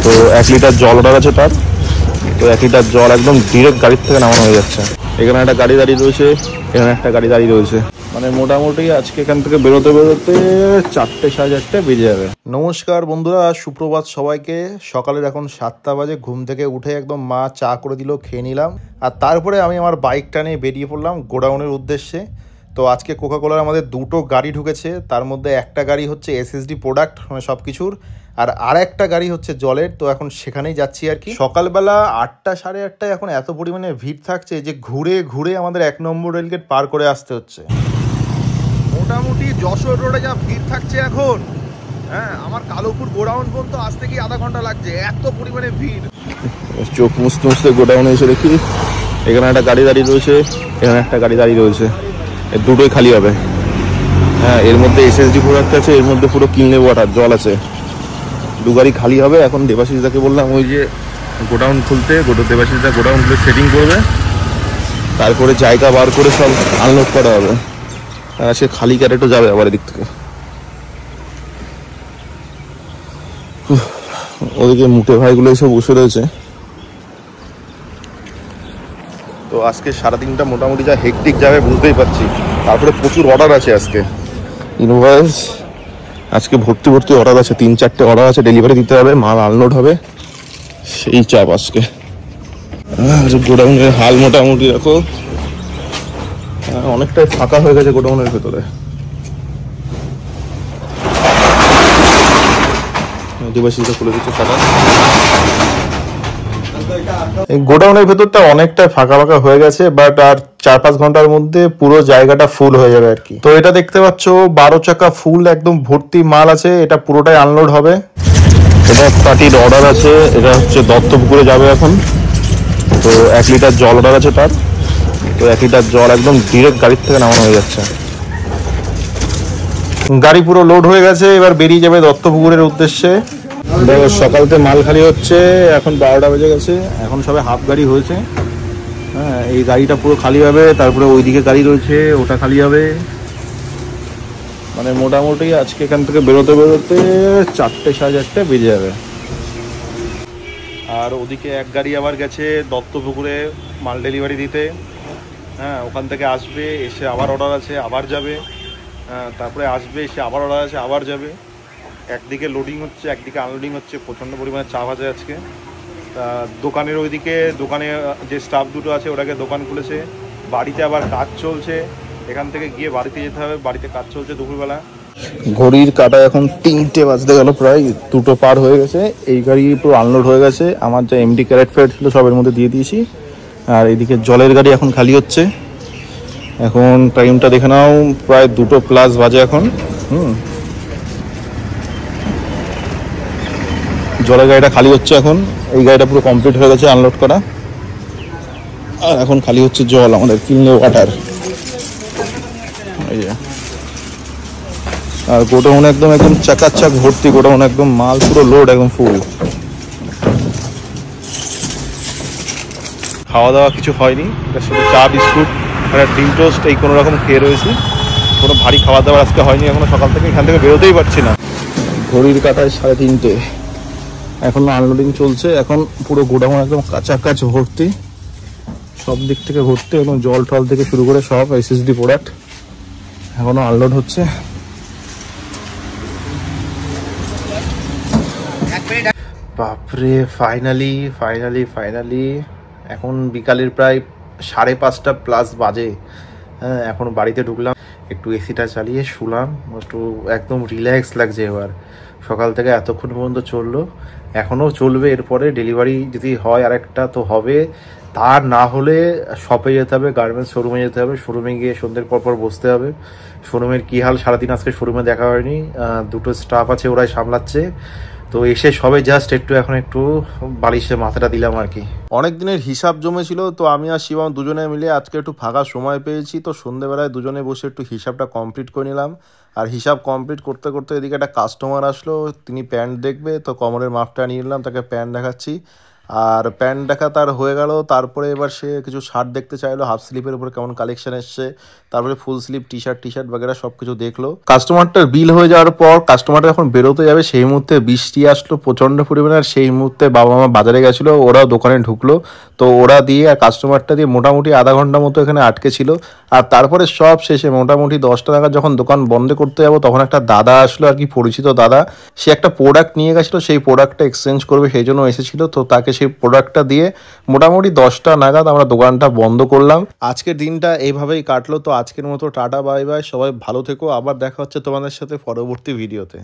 তো 1 লিটার জল অর্ডার আছে তার। তো 1 লিটার জল একদম ডিরেক্ট গাড়ির থেকে নামানো হয়ে যাচ্ছে। এখানে একটা গাড়ি দাঁড়িয়ে রয়েছে, এখানে একটা গাড়ি দাঁড়িয়ে রয়েছে। মানে মোটামুটি আজকে এখান থেকে বেরোতে বেরোতে 4টে সাড়ে 4টে বেজে যাবে। নমস্কার বন্ধুরা, সুপ্রভাত সবাইকে। সকালের এখন 7টা বাজে। ঘুম থেকে উঠে একদম মা চা করে দিল, খেয়ে নিলাম। আর তারপরে আমি আমার বাইকটা নিয়ে বেরিয়ে পড়লাম গোডাউনের উদ্দেশ্যে। তো আজকে কোকাকোলার আমাদের দুটো গাড়ি ঢুকেছে, তার মধ্যে একটা গাড়ি হচ্ছে এসএসডি প্রোডাক্ট মানে সব কিছুর, আর একটা গাড়ি হচ্ছে জলের। তো এখন সেখানেই যাচ্ছি আর কি। সকালবেলা 8টা সাড়ে 8টায় এখন এত পরিমাণে ভিড় থাকছে যে ঘুরে ঘুরে আমাদের 1 নম্বর রেলগেট পার করে আসতে হচ্ছে। মোটামুটি যশোর রোডে যা ভিড় থাকছে এখন, হ্যাঁ, আমার কালোপুর গোডাউন পর্যন্ত আসতে কি আধা ঘন্টা লাগছে, এত পরিমাণে ভিড়। চোখ মুছতে মুছতে গোডাউনে এসে দেখি এখানে একটা গাড়ি দাঁড়িয়ে রয়েছে, এখানে একটা গাড়ি দাঁড়িয়ে রয়েছে। এর দুটোই খালি হবে। হ্যাঁ, এর মধ্যে এসএসডি প্রোডাক্ট আছে, এর মধ্যে পুরো কিনলে ওয়াটার জল আছে। দু গাড়ি খালি হবে। এখন দেবাশিসদাকে বললাম ওই যে গোডাউন খুলতে, দেবাশিসদা গোডাউন খুলে সেটিং করবে, তারপরে জায়গা বার করে সব আনলোড করা হবে। আর সে খালি ক্যারেটও যাবে আবার এদিক থেকে। ওদিকে মুটে ভাইগুলো সব বসে রয়েছে। তো আজকে সারাদিনটা মোটামুটি যা হেকটিক যাবে বুঝতেই পারছি। তারপরে প্রচুর অর্ডার আছে আজকে, ইনভয়েস আজকে ভর্তি ভর্তি অর্ডার আছে, 3-4টে অর্ডার আছে, ডেলিভারি দিতে হবে, মাল আনলোড হবে, সেই চাপ আজকে। গোডাউনের হাল মোটামুটি দেখো, অনেকটাই ফাঁকা হয়ে গেছে গোডাউনের ভেতরে। দেবাশিসদা খুলে দিচ্ছে শাটার। এই গোডাউনের ভেতরটা অনেকটা ফাঁকা ফাঁকা হয়ে গেছে, বাট আর 4-5 ঘন্টার মধ্যে পুরো জায়গাটা ফুল হয়ে যাবে আর কি। তো এটা দেখতে পাচ্ছ 12 চাকা ফুল একদম ভর্তি মাল আছে, এটা পুরোটাই আনলোড হবে। এটা পার্টির অর্ডার আছে, এটা হচ্ছে দত্তপুকুরে যাবে এখন। তো 1 লিটার জল অর্ডার আছে তার। তো 1 লিটার জল একদম ডিরেক্ট গাড়ির থেকে নামানো হয়ে যাচ্ছে। গাড়ি পুরো লোড হয়ে গেছে, এবার বেরিয়ে যাবে দত্তপুকুরের উদ্দেশ্যে। দেখো সকালতে মাল খালি হচ্ছে, এখন 12টা বেজে গেছে, এখন সবে হাফ গাড়ি হয়েছে। হ্যাঁ, এই গাড়িটা পুরো খালি হবে, তারপরে ওইদিকে গাড়ি রয়েছে, ওটা খালি হবে। মানে মোটামুটি আজকে এখান থেকে বেরোতে বেরোতে 4টে সাড়ে 4টে বেজে যাবে। আর ওদিকে এক গাড়ি আবার গেছে দত্তপুকুরে মাল ডেলিভারি দিতে। হ্যাঁ, ওখান থেকে আসবে, এসে আবার অর্ডার আছে, আবার যাবে। হ্যাঁ, তারপরে আসবে, এসে আবার অর্ডার আছে, আবার যাবে। একদিকে লোডিং হচ্ছে, একদিকে আনলোডিং হচ্ছে, প্রচণ্ড পরিমাণে চাপ আছে আজকে। তা দোকানের ওইদিকে, দোকানে যে স্টাফ দুটো আছে ওটাকে দোকান খুলেছে, বাড়িতে আবার কাজ চলছে, এখান থেকে গিয়ে বাড়িতে যেতে হবে, বাড়িতে কাজ চলছে দুপুরবেলা। ঘড়ির কাটা এখন 3টে বাজতে গেল, প্রায় 2টো পার হয়ে গেছে। এই গাড়ি পুরো আনলোড হয়ে গেছে, আমার যা এমডি ক্যারেট ফ্যারেট ছিল সবের মধ্যে দিয়ে দিয়েছি। আর এদিকে জলের গাড়ি এখন খালি হচ্ছে। এখন টাইমটা দেখে নাও, প্রায় 2টো প্লাস বাজে এখন। জলের গাড়িটা খালি হচ্ছে এখন। এই গাড়িটা পুরো কমপ্লিট হয়ে গেছে আনলোড করা, আর এখন খালি হচ্ছে জল আমাদের কিনলে ওয়াটার। এই যে, আর গোডাউন একদম একদম চাকাচাক ভর্তি, গোডাউন একদম মাল পুরো লোড একদম ফুল। খাওয়া দাওয়া কিছু হয়নি, এটার সাথে চা বিস্কুট আর ডিম টোস্ট এই কোনো রকম খেয়ে রয়েছি। কোনো ভারী খাওয়া দাওয়া আজকে হয়নি এখনো, সকাল থেকে এখান থেকে বেরোতেই পারছি না। ঘড়ির কাটায় 3:30, এখন আনলোডিং চলছে। এখন পুরো গোডাউন একদম কাছাকাছ ভর্তি, সব দিক থেকে ভর্তি, একদম জল টল থেকে শুরু করে সব এসএসডি প্রোডাক্ট এখনো আনলোড হচ্ছে। বাপরে, ফাইনালি ফাইনালি ফাইনালি এখন বিকালের প্রায় 5:30 প্লাস বাজে। হ্যাঁ, এখন বাড়িতে ঢুকলাম, একটু এসিটা চালিয়ে শুলাম, একটু একদম রিল্যাক্স লাগছে। এবার সকাল থেকে এতক্ষণ পর্যন্ত চললো, এখনও চলবে। এরপরে ডেলিভারি যদি হয় আরেকটা তো হবে, তার না হলে শপে যেতে হবে, গার্মেন্টস শোরুমে যেতে হবে। শোরুমে গিয়ে সন্ধ্যের পর বসতে হবে। শোরুমের কী হাল সারাদিন আজকে শোরুমে দেখা হয়নি, দুটো স্টাফ আছে ওরাই সামলাচ্ছে। তো এসে সবে জাস্ট এখন একটু বালিশে মাথাটা দিলাম আর কি। অনেক দিনের হিসাব জমেছিল, তো আমি আর শিবম দুজনে মিলে আজকে একটু ফাঁকা সময় পেয়েছি, তো সন্ধ্যেবেলায় দুজনে বসে একটু হিসাবটা কমপ্লিট করে নিলাম। আর হিসাব কমপ্লিট করতে করতে এদিকে একটা কাস্টমার আসলো, তিনি প্যান্ট দেখবে, তো কোমরের মাপটা নিয়ে নিলাম, তাকে প্যান্ট দেখাচ্ছি। আর প্যান্ট দেখা তার হয়ে গেল। তারপরে এবার সে কিছু শার্ট দেখতে চাইলো, হাফ স্লিপের উপরে কেমন কালেকশন এসছে। তারপরে ফুল স্লিভ টি শার্ট বাগেরা সব কিছু দেখলো। কাস্টমারটার বিল হয়ে যাওয়ার পর কাস্টমারটা যখন বেরোতে যাবে সেই মুহূর্তে বৃষ্টি আসলো প্রচণ্ড পরিমাণে। আর সেই মুহূর্তে বাবা মা বাজারে গেছিলো, ওরাও দোকানে ঢুকলো। তো ওরা দিয়ে আর কাস্টমারটা দিয়ে মোটামুটি আধা ঘন্টা মতো এখানে আটকে ছিল। আর তারপরে সব শেষে মোটামুটি 10টা নাগাদ যখন দোকান বন্ধ করতে যাবো তখন একটা দাদা আসলো, আর কি পরিচিত দাদা। সে একটা প্রোডাক্ট নিয়ে গেছিলো, সেই প্রোডাক্টটা এক্সচেঞ্জ করবে সেই জন্য এসেছিলো। তো তাকে সেই প্রোডাক্টটা দিয়ে মোটামুটি 10টা নাগাদ আমরা দোকানটা বন্ধ করলাম। আজকের দিনটা এইভাবেই কাটলো। তো আজকের মতো টাটা বাই বাই, সবাই ভালো থেকো। আবার দেখা হচ্ছে তোমাদের সাথে পরবর্তী ভিডিওতে।